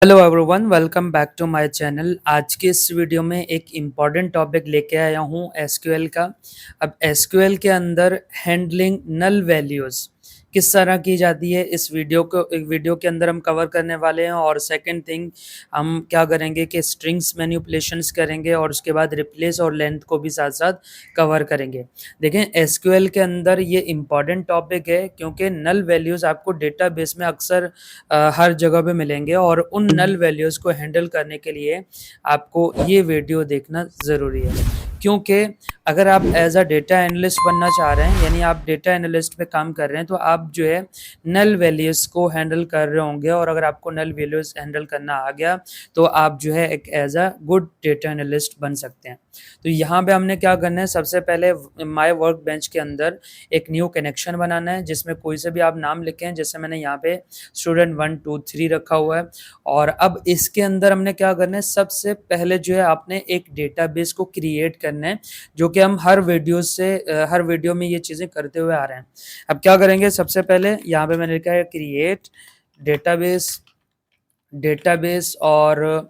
Hello everyone, welcome back to my channel. आज के इस वीडियो में एक इम्पॉर्टेंट टॉपिक लेके आया हूँ एसक्यूएल का। अब एसक्यूएल के अंदर हैंडलिंग नल वैल्यूज़ किस तरह की जाती है, इस वीडियो के अंदर हम कवर करने वाले हैं। और सेकंड थिंग, हम क्या करेंगे कि स्ट्रिंग्स मैनिपुलेशंस करेंगे और उसके बाद रिप्लेस और लेंथ को भी साथ साथ कवर करेंगे। देखें, एसक्यूएल के अंदर ये इम्पॉर्टेंट टॉपिक है क्योंकि नल वैल्यूज़ आपको डेटाबेस में अक्सर हर जगह पे मिलेंगे और उन नल वैल्यूज़ को हैंडल करने के लिए आपको ये वीडियो देखना ज़रूरी है। क्योंकि अगर आप एज अ डेटा एनालिस्ट बनना चाह रहे हैं, यानी आप डेटा एनालिस्ट पे काम कर रहे हैं, तो आप जो है नल वैल्यूज़ को हैंडल कर रहे होंगे। और अगर आपको नल वैल्यूज़ हैंडल करना आ गया तो आप जो है एक as a good data analyst बन सकते हैं। तो यहाँ पे हमने क्या करना है, सबसे पहले माय वर्क बेंच के अंदर एक न्यू कनेक्शन बनाना है जिसमें कोई से भी आप नाम लिखें। जैसे मैंने यहाँ पे स्टूडेंट 1 2 3 रखा हुआ है। और अब इसके अंदर हमने क्या करना है, सबसे पहले जो है आपने एक डेटाबेस को क्रिएट करना है, जो कि हम हर वीडियो में ये चीज़ें करते हुए आ रहे हैं। अब क्या करेंगे, सबसे पहले यहाँ पे मैंने लिखा है क्रिएट डेटाबेस। डेटाबेस और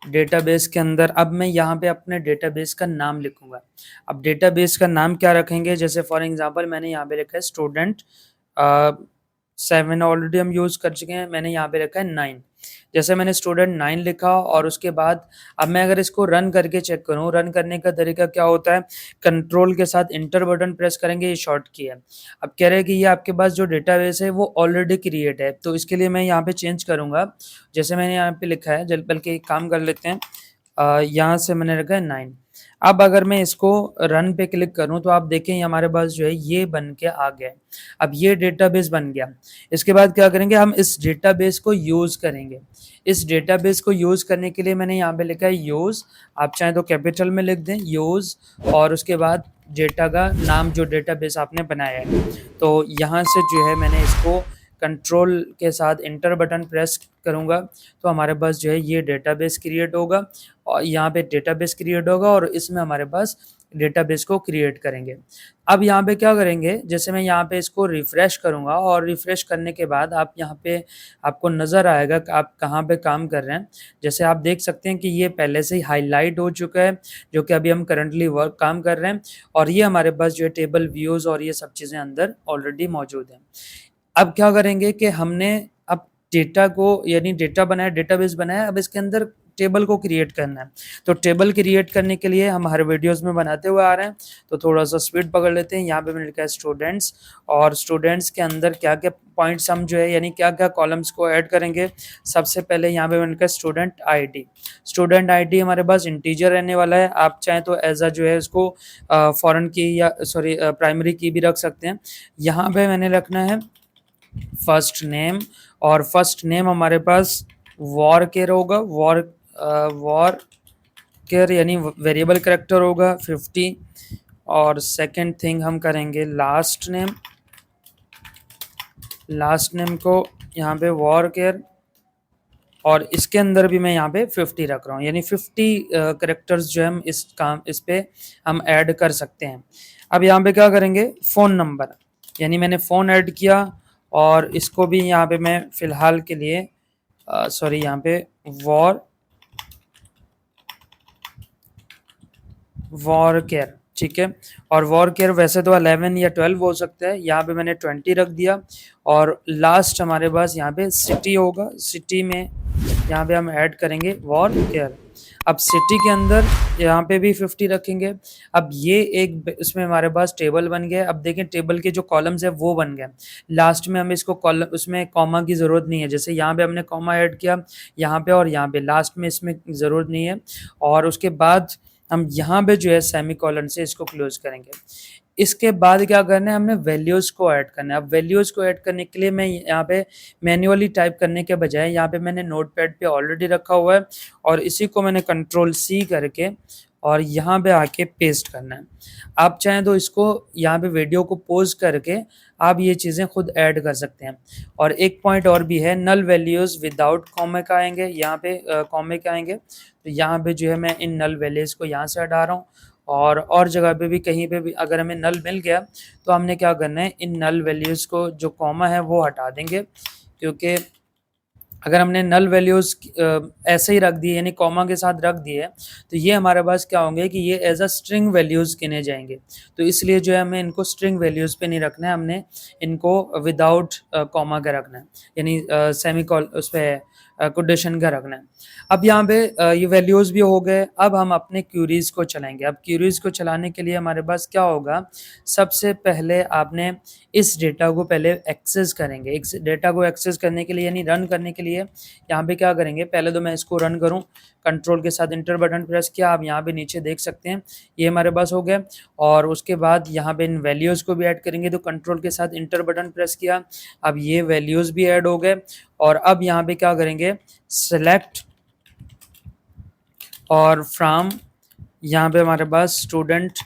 डेटाबेस के अंदर अब मैं यहाँ पे अपने डेटाबेस का नाम लिखूंगा। अब डेटाबेस का नाम क्या रखेंगे, जैसे फॉर एग्जांपल मैंने यहाँ पे लिखा है स्टूडेंट 7 ऑलरेडी हम यूज़ कर चुके हैं, मैंने यहाँ पे रखा है 9। जैसे मैंने स्टूडेंट 9 लिखा और उसके बाद अब मैं अगर इसको रन करके चेक करूँ, रन करने का तरीका क्या होता है, कंट्रोल के साथ इंटर बटन प्रेस करेंगे, ये शॉर्ट की है। अब कह रहे हैं कि ये आपके पास जो डेटाबेस है वो ऑलरेडी क्रिएट है, तो इसके लिए मैं यहाँ पे चेंज करूँगा। जैसे मैंने यहाँ पे लिखा है, बल्कि एक काम कर लेते हैं, यहाँ से मैंने रखा है 9। अब अगर मैं इसको रन पे क्लिक करूँ तो आप देखें ये हमारे पास जो है ये बन के आ गया है। अब ये डेटाबेस बन गया। इसके बाद क्या करेंगे, हम इस डेटाबेस को यूज़ करेंगे। इस डेटाबेस को यूज़ करने के लिए मैंने यहाँ पे लिखा है यूज़, आप चाहें तो कैपिटल में लिख दें यूज़, और उसके बाद डेटा का नाम जो डेटाबेस आपने बनाया है। तो यहाँ से जो है मैंने इसको कंट्रोल के साथ इंटर बटन प्रेस करूँगा तो हमारे पास जो है ये डेटाबेस क्रिएट होगा, और यहाँ पे डेटाबेस क्रिएट होगा और इसमें हमारे पास डेटाबेस को क्रिएट करेंगे। अब यहाँ पे क्या करेंगे, जैसे मैं यहाँ पे इसको रिफ़्रेश करूँगा और रिफ़्रेश करने के बाद आप यहाँ पे आपको नज़र आएगा कि आप कहाँ पे काम कर रहे हैं। जैसे आप देख सकते हैं कि ये पहले से ही हाईलाइट हो चुका है, जो कि अभी हम करंटली काम कर रहे हैं, और ये हमारे पास जो है टेबल व्यूज़ और ये सब चीज़ें अंदर ऑलरेडी मौजूद हैं। अब क्या करेंगे कि हमने अब डेटा को, यानी डेटा बनाया, डेटाबेस बनाया, अब इसके अंदर टेबल को क्रिएट करना है। तो टेबल क्रिएट करने के लिए हम हर वीडियोस में बनाते हुए आ रहे हैं, तो थोड़ा सा स्पीड पकड़ लेते हैं। यहाँ पे मैंने लिखा है स्टूडेंट्स, और स्टूडेंट्स के अंदर क्या क्या पॉइंट्स हम जो है, यानी क्या क्या कॉलम्स को ऐड करेंगे। सबसे पहले यहाँ पे मैंने लिखा है स्टूडेंट आईडी। स्टूडेंट आईडी हमारे पास इंटीजर रहने वाला है, आप चाहें तो एज अ जो है उसको फॉरेन की या सॉरी प्राइमरी की भी रख सकते हैं। यहाँ पे मैंने रखना है फर्स्ट नेम, और फर्स्ट नेम हमारे पास वॉर केयर होगा, वॉर केयर यानी वेरिएबल करेक्टर होगा 50। और सेकंड थिंग हम करेंगे लास्ट नेम। लास्ट नेम को यहाँ पे वॉर केयर, और इसके अंदर भी मैं यहाँ पे 50 रख रहा हूँ, यानी 50 करेक्टर्स जो हम इस पे हम ऐड कर सकते हैं। अब यहाँ पे क्या करेंगे, फ़ोन नंबर, यानी मैंने फ़ोन ऐड किया, और इसको भी यहाँ पे मैं फ़िलहाल के लिए सॉरी यहाँ पे वॉर केयर, ठीक है। और वॉर केयर वैसे तो 11 या 12 हो सकता है, यहाँ पे मैंने 20 रख दिया। और लास्ट हमारे पास यहाँ पे सिटी होगा, सिटी में यहाँ पे हम ऐड करेंगे वॉर केयर। अब सिटी के अंदर यहाँ पे भी 50 रखेंगे। अब ये एक इसमें हमारे पास टेबल बन गया। अब देखें टेबल के जो कॉलम्स है वो बन गए। लास्ट में हमें इसको कॉलम, उसमें कॉमा की ज़रूरत नहीं है, जैसे यहाँ पे हमने कॉमा ऐड किया यहाँ पे और यहाँ पे, लास्ट में इसमें ज़रूरत नहीं है। और उसके बाद हम यहाँ पे जो है सेमीकोलन से इसको क्लोज करेंगे। इसके बाद क्या करना है, हमने वैल्यूज़ को ऐड करना है। अब वैल्यूज़ को ऐड करने के लिए मैं यहाँ पे मैन्युअली टाइप करने के बजाय यहाँ पे मैंने नोटपैड पे ऑलरेडी रखा हुआ है, और इसी को मैंने कंट्रोल सी करके और यहाँ पे आके पेस्ट करना है। आप चाहें तो इसको यहाँ पे वीडियो को पॉज करके आप ये चीज़ें खुद ऐड कर सकते हैं। और एक पॉइंट और भी है, नल वैल्यूज़ विदाउट कॉमे का आएंगे, यहाँ पे कॉमे का आएंगे। तो यहाँ पे जो है मैं इन नल वैल्यूज़ को यहाँ से हटा रहा हूँ, और जगह पे भी कहीं पे भी अगर हमें नल मिल गया तो हमने क्या करना है, इन नल वैल्यूज़ को जो कॉमा है वो हटा देंगे, क्योंकि अगर हमने नल वैल्यूज ऐसे ही रख दिए यानी कॉमा के साथ रख दिए तो ये हमारे पास क्या होंगे कि ये एज अ स्ट्रिंग वैल्यूज गिने जाएंगे। तो इसलिए जो है हमें इनको स्ट्रिंग वैल्यूज पे नहीं रखना है, हमने इनको विदाउट कॉमा का रखना है, यानी सेमी कॉल उस पर कोटेशन का रखना है। अब यहाँ पे ये वैल्यूज भी हो गए। अब हम अपने क्यूरीज को चलाएंगे। अब क्यूरीज को चलाने के लिए हमारे पास क्या होगा, सबसे पहले आपने इस डेटा को पहले एक्सेस करेंगे। इस डेटा को एक्सेस करने के लिए यानी रन करने के लिए यहाँ पे क्या करेंगे, पहले तो मैं इसको रन करूँ, कंट्रोल के साथ इंटर बटन प्रेस किया। आप यहाँ पे नीचे देख सकते हैं ये हमारे पास हो गया। और उसके बाद यहाँ पे इन वैल्यूज़ को भी ऐड करेंगे, तो कंट्रोल के साथ इंटर बटन प्रेस किया। अब ये वैल्यूज़ भी ऐड हो गए। और अब यहाँ पे क्या करेंगे, सेलेक्ट और फ्रॉम, यहाँ पे हमारे पास स्टूडेंट,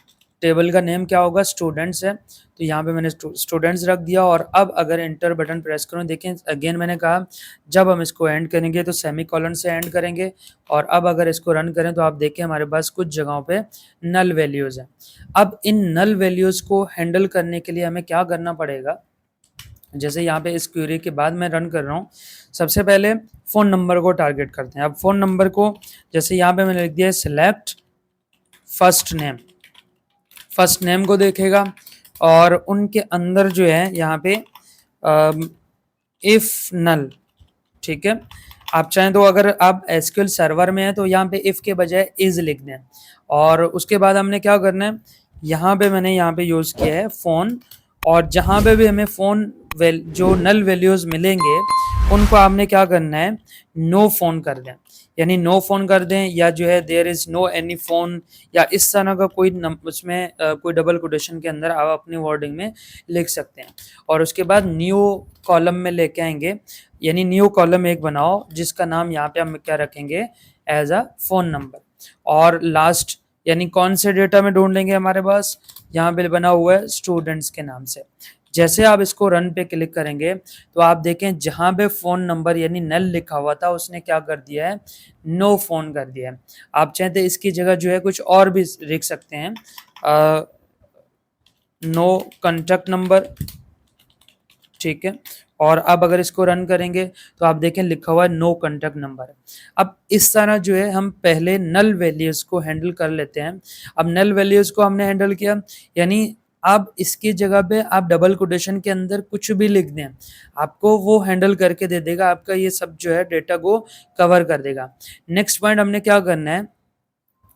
टेबल का नेम क्या होगा, स्टूडेंट्स है, तो यहाँ पे मैंने स्टूडेंट्स रख दिया। और अब अगर इंटर बटन प्रेस करूँ, देखें अगेन मैंने कहा जब हम इसको एंड करेंगे तो सेमी कॉलन से एंड करेंगे। और अब अगर इसको रन करें तो आप देखें हमारे पास कुछ जगहों पे नल वैल्यूज़ हैं। अब इन नल वैल्यूज़ को हैंडल करने के लिए हमें क्या करना पड़ेगा, जैसे यहाँ पे इस क्वेरी के बाद मैं रन कर रहा हूँ, सबसे पहले फ़ोन नंबर को टारगेट करते हैं। अब फ़ोन नंबर को जैसे यहाँ पे मैंने लिख दिया select first name, first name को देखेगा और उनके अंदर जो है यहाँ पे इफ़ नल, ठीक है। आप चाहें तो अगर आप एसक्यूएल सर्वर में है तो यहाँ पे इफ़ के बजाय इज़ लिख दें। और उसके बाद हमने क्या करना है, यहाँ पे मैंने यहाँ पे यूज़ किया है फ़ोन, और जहाँ पे भी हमें फ़ोन जो नल वैल्यूज़ मिलेंगे उनको आपने क्या करना है, नो फ़ोन कर दें, यानी नो फ़ोन कर दें, या जो है there is no any phone, या इस तरह का कोई उसमें कोई डबल कोटेशन के अंदर आप अपनी वर्डिंग में लिख सकते हैं। और उसके बाद न्यू कॉलम में लेके आएंगे, यानी न्यू कॉलम एक बनाओ जिसका नाम यहाँ पे हम क्या रखेंगे, एज अ फ़ोन नंबर। और लास्ट यानी कौन से डेटा में ढूंढ लेंगे, हमारे पास यहाँ पे बना हुआ है स्टूडेंट्स के नाम से। जैसे आप इसको रन पे क्लिक करेंगे तो आप देखें जहाँ पे फ़ोन नंबर यानी नल लिखा हुआ था उसने क्या कर दिया है, नो फ़ोन कर दिया है। आप चाहें तो इसकी जगह जो है कुछ और भी लिख सकते हैं, नो कॉन्टैक्ट नंबर, ठीक है। और अब अगर इसको रन करेंगे तो आप देखें लिखा हुआ है नो कॉन्टैक्ट नंबर। अब इस तरह जो है हम पहले नल वैल्यूज़ को हैंडल कर लेते हैं। अब नल वैल्यूज़ को हमने हैंडल किया, यानी आप इसकी जगह पे आप डबल कोटेशन के अंदर कुछ भी लिख दें, आपको वो हैंडल करके दे देगा, आपका ये सब जो है डेटा को कवर कर देगा। नेक्स्ट पॉइंट हमने क्या करना है,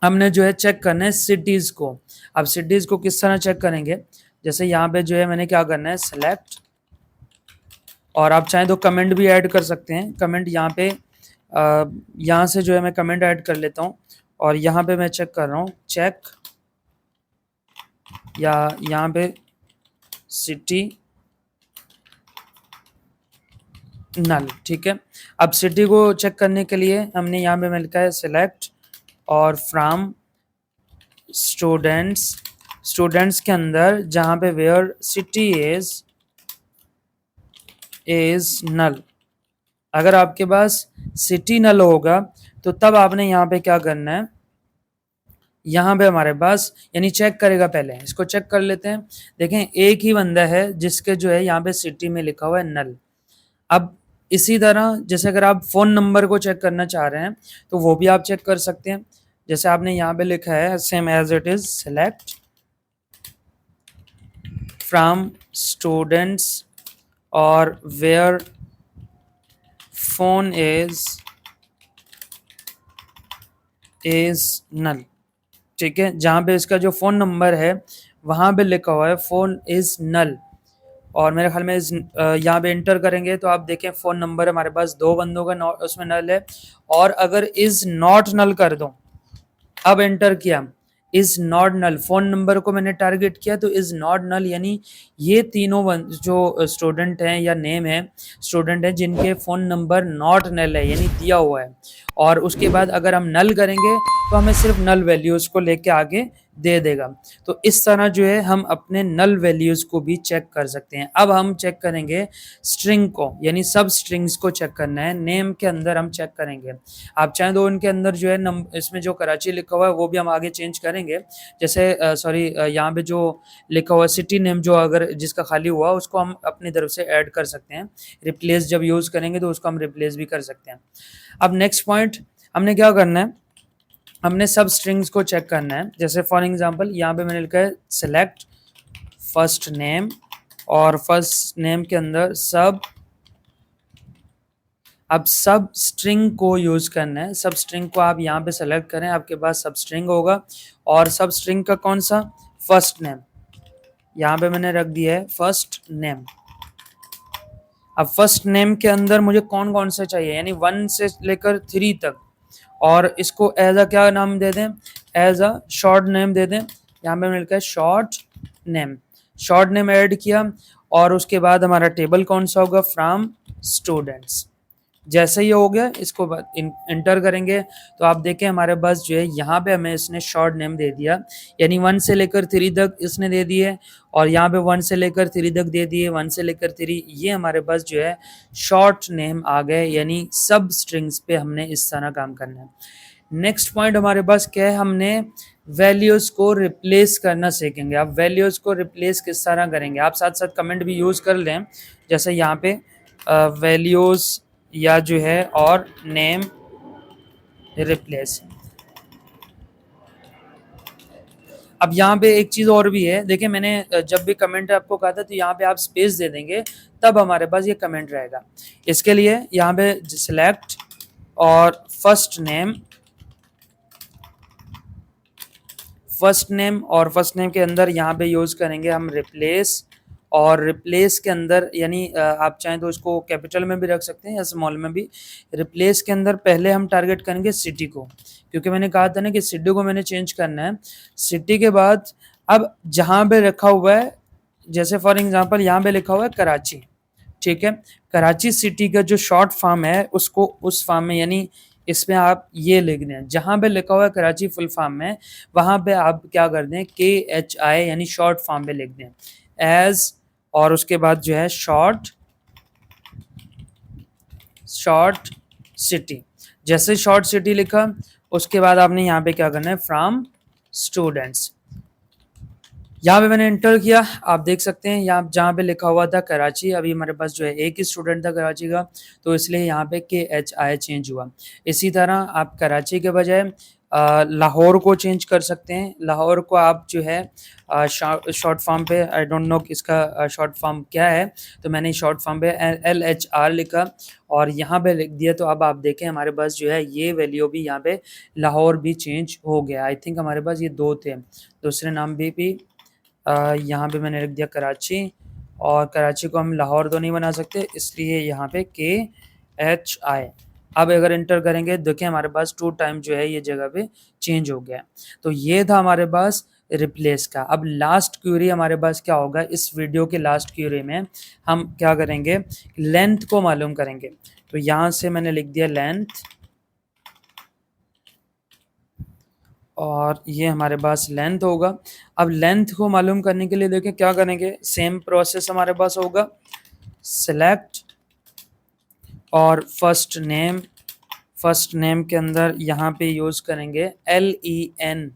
हमने जो है चेक करना है सिटीज़ को। अब सिटीज़ को किस तरह चेक करेंगे, जैसे यहाँ पे जो है मैंने क्या करना है, सेलेक्ट, और आप चाहें तो कमेंट भी ऐड कर सकते हैं। कमेंट यहाँ पे यहाँ से जो है मैं कमेंट ऐड कर लेता हूँ, और यहाँ पे मैं चेक कर रहा हूँ, चेक, या यहाँ पे सिटी नल, ठीक है। अब सिटी को चेक करने के लिए हमने यहाँ पे मैं लिखा है सेलेक्ट और फ्रॉम स्टूडेंट्स, स्टूडेंट्स के अंदर जहाँ पे वेयर सिटी इज नल। अगर आपके पास सिटी नल होगा तो तब आपने यहाँ पे क्या करना है, यहाँ पे हमारे पास यानी चेक करेगा, पहले इसको चेक कर लेते हैं। देखें एक ही बंदा है जिसके जो है यहाँ पे सिटी में लिखा हुआ है नल। अब इसी तरह जैसे अगर आप फ़ोन नंबर को चेक करना चाह रहे हैं तो वो भी आप चेक कर सकते हैं। जैसे आपने यहाँ पे लिखा है same as it is select from students और वेयर फ़ोन इज नल, ठीक है। जहाँ पे इसका जो फ़ोन नंबर है वहाँ पे लिखा हुआ है फ़ोन इज़ नल। और मेरे ख्याल में यहाँ पे इंटर करेंगे तो आप देखें फ़ोन नंबर हमारे पास दो बंदों का उसमें नल है। और अगर इज़ नॉट नल कर दूँ, अब एंटर किया, is not null, phone number को मैंने टारगेट किया तो इज़ नॉट नल, यानी ये तीनों जो स्टूडेंट हैं या नेम है स्टूडेंट हैं जिनके फ़ोन नंबर नॉट नल है यानी दिया हुआ है। और उसके बाद अगर हम नल करेंगे तो हमें सिर्फ नल वैल्यूज़ को लेके आगे दे देगा। तो इस तरह जो है हम अपने नल वैल्यूज़ को भी चेक कर सकते हैं। अब हम चेक करेंगे स्ट्रिंग को, यानी सब स्ट्रिंग्स को चेक करना है। नेम के अंदर हम चेक करेंगे। आप चाहें तो उनके अंदर जो है इसमें जो कराची लिखा हुआ है वो भी हम आगे चेंज करेंगे। जैसे यहाँ पे जो लिखा हुआ है सिटी नेम, जो अगर जिसका खाली हुआ उसको हम अपनी तरफ से ऐड कर सकते हैं। रिप्लेस जब यूज़ करेंगे तो उसको हम रिप्लेस भी कर सकते हैं। अब नेक्स्ट पॉइंट हमने क्या करना है, हमने सब स्ट्रिंग्स को चेक करना है। जैसे फॉर एग्जांपल यहाँ पे मैंने लिखा है सेलेक्ट फर्स्ट नेम, और फर्स्ट नेम के अंदर सब, अब सब स्ट्रिंग को यूज़ करना है। सब स्ट्रिंग को आप यहाँ पे सेलेक्ट करें, आपके पास सब स्ट्रिंग होगा। और सब स्ट्रिंग का कौन सा, फर्स्ट नेम, यहाँ पे मैंने रख दिया है फर्स्ट नेम। अब फर्स्ट नेम के अंदर मुझे कौन कौन सा चाहिए, यानी 1 से लेकर 3 तक, और इसको एज अ क्या नाम दे दें, एज अ शॉर्ट नेम दे दें। यहाँ पे मैंने लिखा है short name, short name add किया। और उसके बाद हमारा टेबल कौन सा होगा, फ्रॉम स्टूडेंट्स। जैसे ही हो गया इसको इंटर करेंगे तो आप देखें हमारे पास जो है यहाँ पे हमें इसने शॉर्ट नेम दे दिया, यानी 1 से लेकर 3 तक इसने दे दिए, और यहाँ पे 1 से लेकर 3 तक दे दिए, 1 से लेकर 3, ये हमारे पास जो है शॉर्ट नेम आ गए। यानी सब स्ट्रिंग्स पे हमने इस तरह काम करना है। नेक्स्ट पॉइंट हमारे पास क्या है, हमने वैल्यूज़ को रिप्लेस करना सीखेंगे। आप वैल्यूज़ को रिप्लेस किस तरह करेंगे, आप साथ साथ कमेंट भी यूज़ कर लें। जैसे यहाँ पे वैल्यूज़ या जो है और नेम रिप्लेस। अब यहाँ पे एक चीज़ और भी है, देखिए मैंने जब भी कमेंट आपको कहा था तो यहाँ पे आप स्पेस दे देंगे, तब हमारे पास ये कमेंट रहेगा। इसके लिए यहाँ पे सिलेक्ट और फर्स्ट नेम, फर्स्ट नेम, और फर्स्ट नेम के अंदर यहाँ पे यूज़ करेंगे हम रिप्लेस। और रिप्लेस के अंदर यानी आप चाहें तो इसको कैपिटल में भी रख सकते हैं या स्मॉल में भी। रिप्लेस के अंदर पहले हम टारगेट करेंगे सिटी को, क्योंकि मैंने कहा था ना कि सिटी को मैंने चेंज करना है। सिटी के बाद अब जहाँ पे रखा हुआ है, जैसे फॉर एग्जांपल यहाँ पे लिखा हुआ है कराची, ठीक है, कराची सिटी का जो शॉर्ट फॉर्म है उसको उस फॉर्म में, यानी इसमें आप ये लिख दें, जहाँ पे लिखा हुआ है कराची फुल फॉर्म में, वहाँ पे आप क्या कर दें KHI यानी शॉर्ट फॉर्म पे लिख दें एज, और उसके बाद जो है शॉर्ट सिटी। जैसे शॉर्ट सिटी लिखा उसके बाद आपने यहाँ पे क्या करना है, फ्रॉम स्टूडेंट्स। यहाँ पे मैंने इंटर किया, आप देख सकते हैं यहाँ जहाँ पे लिखा हुआ था कराची, अभी हमारे पास जो है एक ही स्टूडेंट था कराची का, तो इसलिए यहाँ पे KHI चेंज हुआ। इसी तरह आप कराची के बजाय लाहौर को चेंज कर सकते हैं। लाहौर को आप जो है शॉर्ट फॉर्म पे, आई डोंट नो इसका शॉर्ट फॉर्म क्या है, तो मैंने शॉर्ट फॉर्म पे LHR लिखा और यहाँ पे लिख दिया। तो अब आप देखें हमारे पास जो है ये वैल्यू भी यहाँ पे लाहौर भी चेंज हो गया। आई थिंक हमारे पास ये 2 थे, दूसरे नाम भी यहाँ पे मैंने लिख दिया कराची, और कराची को हम लाहौर तो नहीं बना सकते, इसलिए यहाँ पे KHI। अब अगर इंटर करेंगे देखिए हमारे पास 2 टाइम जो है ये जगह पे चेंज हो गया। तो ये था हमारे पास रिप्लेस का। अब लास्ट क्यूरी हमारे पास क्या होगा, इस वीडियो के लास्ट क्यूरी में हम क्या करेंगे, लेंथ को मालूम करेंगे। तो यहाँ से मैंने लिख दिया लेंथ, और ये हमारे पास लेंथ होगा। अब लेंथ को मालूम करने के लिए देखें क्या करेंगे, सेम प्रोसेस हमारे पास होगा, सेलेक्ट और फर्स्ट नेम, फर्स्ट नेम के अंदर यहाँ पे यूज़ करेंगे LEN,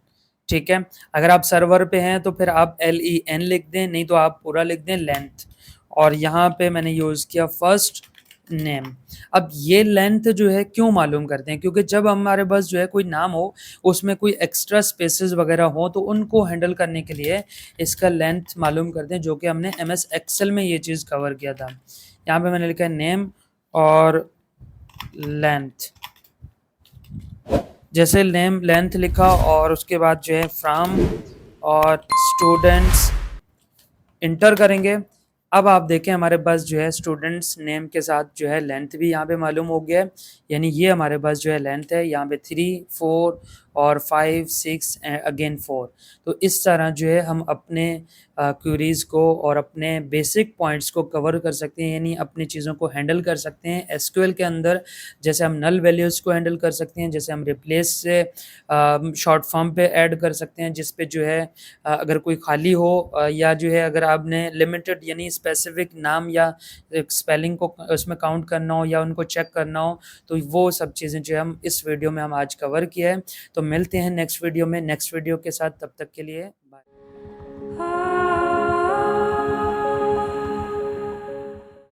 ठीक है। अगर आप सर्वर पे हैं तो फिर आप LEN लिख दें, नहीं तो आप पूरा लिख दें लेंथ। और यहाँ पे मैंने यूज़ किया फर्स्ट नेम। अब ये लेंथ जो है क्यों मालूम करते हैं, क्योंकि जब हमारे पास जो है कोई नाम हो उसमें कोई एक्स्ट्रा स्पेसेस वगैरह हो तो उनको हैंडल करने के लिए इसका लेंथ मालूम करते हैं, जो कि हमने MS Excel में ये चीज़ कवर किया था। यहाँ पे मैंने लिखा है नेम और लेंथ। जैसे नेम लेंथ लिखा और उसके बाद जो है फ्रॉम और स्टूडेंट्स, इंटर करेंगे। अब आप देखें हमारे पास जो है स्टूडेंट्स नेम के साथ जो है लेंथ भी यहाँ पे मालूम हो गया है, यानी ये हमारे पास जो है लेंथ है। यहाँ पे 3, 4 और 5 6 अगेन 4। तो इस तरह जो है हम अपने क्वेरीज को और अपने बेसिक पॉइंट्स को कवर कर सकते हैं, यानी अपनी चीज़ों को हैंडल कर सकते हैं एसक्यूएल के अंदर। जैसे हम नल वैल्यूज़ को हैंडल कर सकते हैं, जैसे हम रिप्लेस से शॉर्ट फॉर्म पे ऐड कर सकते हैं, जिस पे जो है अगर कोई खाली हो या जो है अगर आपने लिमिटेड यानी स्पेसिफिक नाम या स्पेलिंग को उसमें काउंट करना हो या उनको चेक करना हो, तो वो सब चीज़ें जो है हम इस वीडियो में हम आज कवर किया है। तो मिलते हैं नेक्स्ट वीडियो में नेक्स्ट वीडियो के साथ, तब तक के लिए